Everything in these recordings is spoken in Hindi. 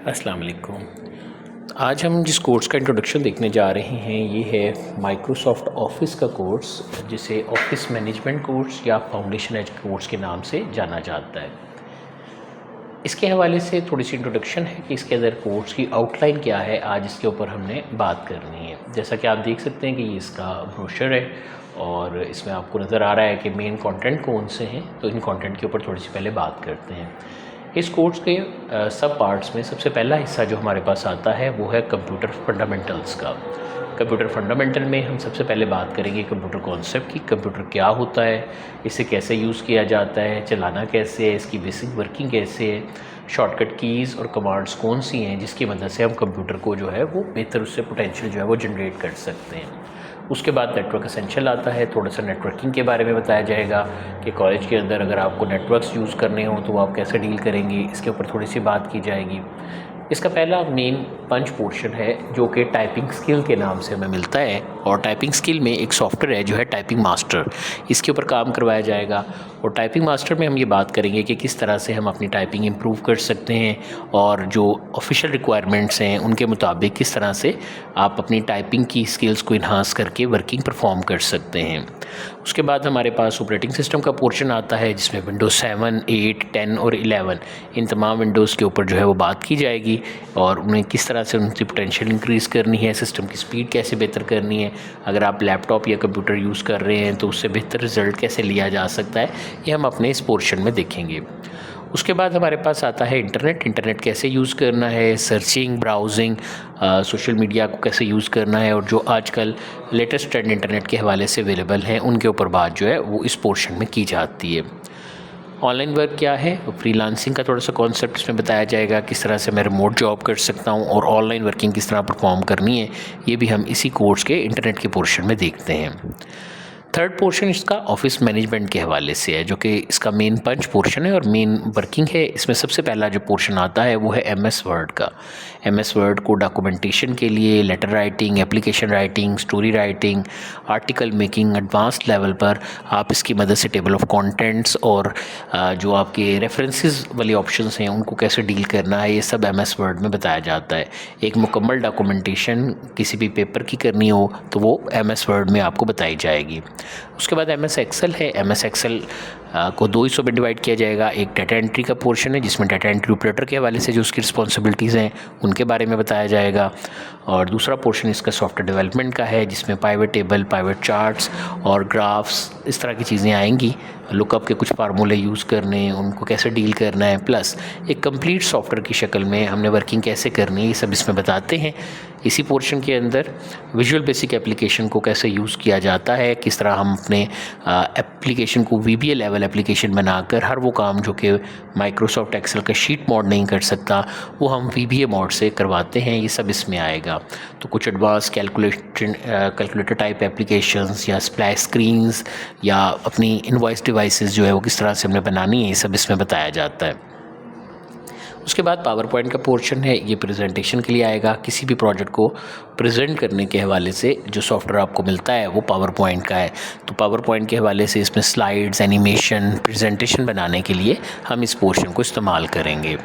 अस्सलाम वालेकुम। आज हम जिस कोर्स का इंट्रोडक्शन देखने जा रहे हैं ये है माइक्रोसॉफ्ट ऑफिस का कोर्स, जिसे ऑफिस मैनेजमेंट कोर्स या फाउंडेशन एज कोर्स के नाम से जाना जाता है। इसके हवाले से थोड़ी सी इंट्रोडक्शन है कि इसके अंदर कोर्स की आउटलाइन क्या है, आज इसके ऊपर हमने बात करनी है। जैसा कि आप देख सकते हैं कि ये इसका ब्रोशर है और इसमें आपको नज़र आ रहा है कि मेन कंटेंट कौन से हैं, तो इन कंटेंट के ऊपर थोड़ी सी पहले बात करते हैं। इस कोर्स के सब पार्ट्स में सबसे पहला हिस्सा जो हमारे पास आता है वो है कंप्यूटर फंडामेंटल्स का। कंप्यूटर फंडामेंटल में हम सबसे पहले बात करेंगे कंप्यूटर कॉन्सेप्ट की, कंप्यूटर क्या होता है, इसे कैसे यूज़ किया जाता है, चलाना कैसे है, इसकी बेसिक वर्किंग कैसे है, शॉर्टकट कीज़ और कमांड्स कौन सी हैं जिसकी मदद से हम कंप्यूटर को जो है वो बेहतर उससे पोटेंशियल जो है वो जनरेट कर सकते हैं। उसके बाद नेटवर्क एसेंशियल आता है, थोड़ा सा नेटवर्किंग के बारे में बताया जाएगा कि कॉलेज के अंदर अगर आपको नेटवर्क्स यूज़ करने हो तो आप कैसे डील करेंगे, इसके ऊपर थोड़ी सी बात की जाएगी। इसका पहला मेन पंच पोर्शन है जो कि टाइपिंग स्किल के नाम से हमें मिलता है, और टाइपिंग स्किल में एक सॉफ्टवेयर है जो है टाइपिंग मास्टर, इसके ऊपर काम करवाया जाएगा। और टाइपिंग मास्टर में हम ये बात करेंगे कि किस तरह से हम अपनी टाइपिंग इम्प्रूव कर सकते हैं और जो ऑफिशियल रिक्वायरमेंट्स हैं उनके मुताबिक किस तरह से आप अपनी टाइपिंग की स्किल्स को इन्हांस करके वर्किंग परफॉर्म कर सकते हैं। उसके बाद हमारे पास ऑपरेटिंग सिस्टम का पोर्शन आता है जिसमें विंडोज़ 7, 8, 10 और 11 इन तमाम विंडोज़ के ऊपर जो है वो बात की जाएगी और उन्हें किस तरह से उनकी पोटेंशियल इंक्रीज़ करनी है, सिस्टम की स्पीड कैसे बेहतर करनी है, अगर आप लैपटॉप या कंप्यूटर यूज़ कर रहे हैं तो उससे बेहतर रिज़ल्ट कैसे लिया जा सकता है, ये हम अपने इस पोर्शन में देखेंगे। उसके बाद हमारे पास आता है इंटरनेट कैसे यूज़ करना है, सर्चिंग, ब्राउजिंग, सोशल मीडिया को कैसे यूज़ करना है, और जो आजकल लेटेस्ट ट्रेंड इंटरनेट के हवाले से अवेलेबल हैं उनके ऊपर बात जो है वो इस पोर्शन में की जाती है। ऑनलाइन वर्क क्या है, फ्रीलांसिंग का थोड़ा सा कॉन्सेप्ट इसमें बताया जाएगा, किस तरह से मैं रिमोट जॉब कर सकता हूँ और ऑनलाइन वर्किंग किस तरह परफॉर्म करनी है, ये भी हम इसी कोर्स के इंटरनेट के पोर्शन में देखते हैं। थर्ड पोर्शन इसका ऑफिस मैनेजमेंट के हवाले से है जो कि इसका मेन पंच पोर्शन है और मेन वर्किंग है। इसमें सबसे पहला जो पोर्शन आता है वो है एमएस वर्ड का। एमएस वर्ड को डॉक्यूमेंटेशन के लिए, letter writing, application writing, story writing, article making, advanced level पर आप इसकी मदद से टेबल ऑफ कंटेंट्स और जो आपके रेफरेंसेस वाले ऑप्शंस हैं उनको कैसे डील करना है, ये सब एमएस वर्ड में बताया जाता है। एक मुकम्मल डॉक्यूमेंटेशन किसी भी पेपर की करनी हो तो वो एमएस वर्ड में आपको बताई जाएगी। उसके बाद एमएस एक्सेल है। एमएस एक्सेल को दो हिस्सों में डिवाइड किया जाएगा। एक डाटा एंट्री का पोर्शन है जिसमें डाटा एंट्री ऑपरेटर के हवाले से जो उसकी रिस्पॉन्सिबिलिटीज़ हैं उनके बारे में बताया जाएगा, और दूसरा पोर्शन इसका सॉफ्टवेयर डेवलपमेंट का है जिसमें पाइवट टेबल, पाइवट चार्ट्स और ग्राफ्स इस तरह की चीज़ें आएंगी, लुकअप के कुछ फार्मूले यूज़ करने, उनको कैसे डील करना है, प्लस एक कंप्लीट सॉफ्टवेयर की शक्ल में हमने वर्किंग कैसे करनी है, ये सब इसमें बताते हैं। इसी पोर्शन के अंदर विजुअल बेसिक एप्लीकेशन को कैसे यूज़ किया जाता है, किस तरह हम अपने एप्लीकेशन को VBA लेवल एप्लीकेशन बनाकर हर वो काम जो कि माइक्रोसॉफ्ट एक्सेल का शीट मोड नहीं कर सकता वो हम VBA मोड से करवाते हैं, ये सब इसमें आएगा। तो कुछ एडवांस कैलकुलेटर टाइप एप्लीकेशंस या स्प्लैश स्क्रीन्स या अपनी इनवॉइस डिवाइसेस जो है वो किस तरह से हमने बनानी है, ये सब इसमें बताया जाता है। उसके बाद पावर पॉइंट का पोर्शन है, ये प्रेजेंटेशन के लिए आएगा। किसी भी प्रोजेक्ट को प्रेजेंट करने के हवाले से जो सॉफ्टवेयर आपको मिलता है वो पावर पॉइंट का है। तो पावर पॉइंट के हवाले से इसमें स्लाइड्स, एनिमेशन, प्रेजेंटेशन बनाने के लिए हम इस पोर्शन को इस्तेमाल करेंगे।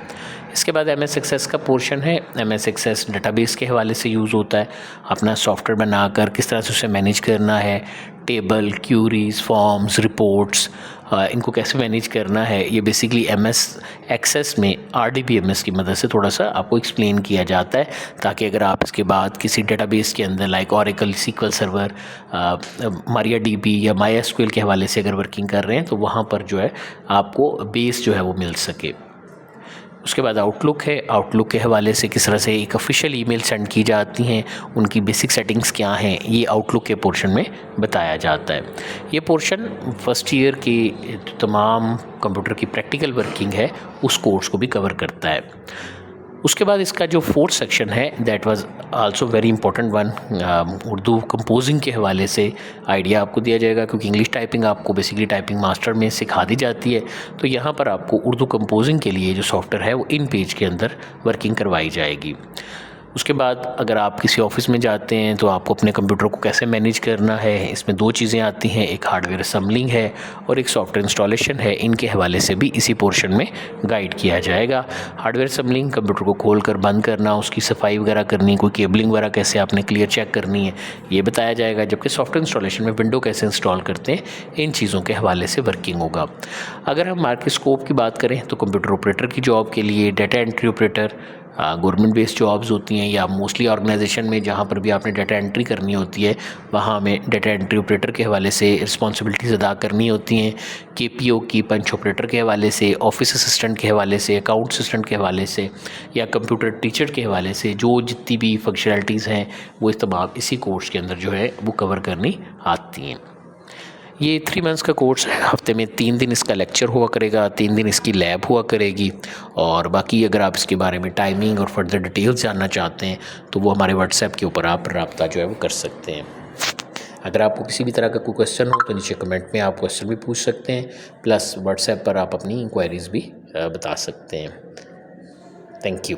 इसके बाद MS एक्सेस का पोर्शन है। MS एक्सेस डेटाबेस के हवाले से यूज़ होता है। अपना सॉफ्टवेयर बनाकर किस तरह से उसे मैनेज करना है, टेबल, क्यूरीज, फॉर्म्स, रिपोर्ट्स, इनको कैसे मैनेज करना है, ये बेसिकली MS एक्सेस में RDBMS की मदद से थोड़ा सा आपको एक्सप्लेन किया जाता है, ताकि अगर आप इसके बाद किसी डेटाबेस के अंदर like Oracle, SQL server, MariaDB या MySQL के हवाले से अगर वर्किंग कर रहे हैं तो वहाँ पर जो है आपको बेस जो है वो मिल सके। उसके बाद आउटलुक है। आउटलुक के हवाले से किस तरह से एक ऑफिशियल ईमेल सेंड की जाती हैं, उनकी बेसिक सेटिंग्स क्या हैं, ये आउटलुक के पोर्शन में बताया जाता है। ये पोर्शन फर्स्ट ईयर की तमाम कंप्यूटर की प्रैक्टिकल वर्किंग है उस कोर्स को भी कवर करता है। उसके बाद इसका जो फोर्थ सेक्शन है that was also very important one, Urdu composing के हवाले से आइडिया आपको दिया जाएगा, क्योंकि इंग्लिश टाइपिंग आपको बेसिकली टाइपिंग मास्टर में सिखा दी जाती है। तो यहाँ पर आपको उर्दू कंपोजिंग के लिए जो सॉफ्टवेयर है वो इन पेज के अंदर वर्किंग करवाई जाएगी। उसके बाद अगर आप किसी ऑफिस में जाते हैं तो आपको अपने कंप्यूटर को कैसे मैनेज करना है, इसमें दो चीज़ें आती हैं, एक हार्डवेयर असम्बलिंग है और एक सॉफ्टवेयर इंस्टॉलेशन है। इनके हवाले से भी इसी पोर्शन में गाइड किया जाएगा। हार्डवेयर असम्बलिंग, कंप्यूटर को खोल कर बंद करना, उसकी सफाई वगैरह करनी, कोई केबलिंग वगैरह कैसे आपने क्लियर चेक करनी है, ये बताया जाएगा। जबकि सॉफ्टवेयर इंस्टॉलेशन में विंडो कैसे इंस्टॉल करते हैं, इन चीज़ों के हवाले से वर्किंग होगा। अगर हम मार्केट स्कोप की बात करें तो कंप्यूटर ऑपरेटर की जॉब के लिए data entry operator, government based jobs होती हैं या मोस्टली ऑर्गेनाइजेशन में जहाँ पर भी आपने डाटा एंट्री करनी होती है वहाँ हमें डाटा एंट्री ऑपरेटर के हवाले से रिस्पॉन्सिबिलिटीज़ अदा करनी होती हैं। केपीओ की पंच ऑपरेटर के हवाले से, ऑफिस असिस्टेंट के हवाले से, अकाउंट असिस्टेंट के हवाले से या कंप्यूटर टीचर के हवाले से जो जितनी भी फंक्शनैलिटीज़ हैं वो इस तमाम इसी कोर्स के अंदर जो है वो कवर करनी आती हैं। ये 3 मंथ्स का कोर्स है। हफ्ते में 3 दिन इसका लेक्चर हुआ करेगा, 3 दिन इसकी लैब हुआ करेगी और बाकी अगर आप इसके बारे में टाइमिंग और फर्दर डिटेल्स जानना चाहते हैं तो वो हमारे व्हाट्सएप के ऊपर आप रब्ता जो है वो कर सकते हैं। अगर आपको किसी भी तरह का कोई क्वेश्चन हो तो नीचे कमेंट में आप क्वेश्चन भी पूछ सकते हैं, प्लस व्हाट्सएप पर आप अपनी इंक्वायरीज़ भी बता सकते हैं। Thank you.